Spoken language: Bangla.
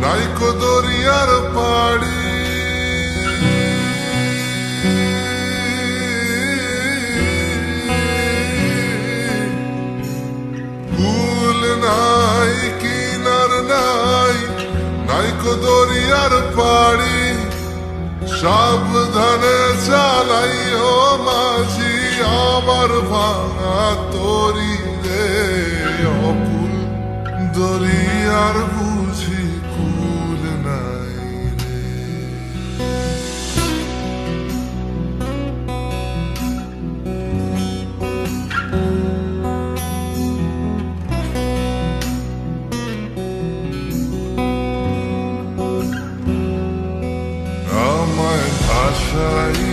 নাইকো দরিয়ার পাড়ি কুল নাই কিনার নাই নাইকো দরিয়ার পাড়ি সাবধানে চালাইও মাঝি আমার ভাঙা তরি রে অকুল দরিয়ার বুঝি কুল নাই রে আমায় ভাষাই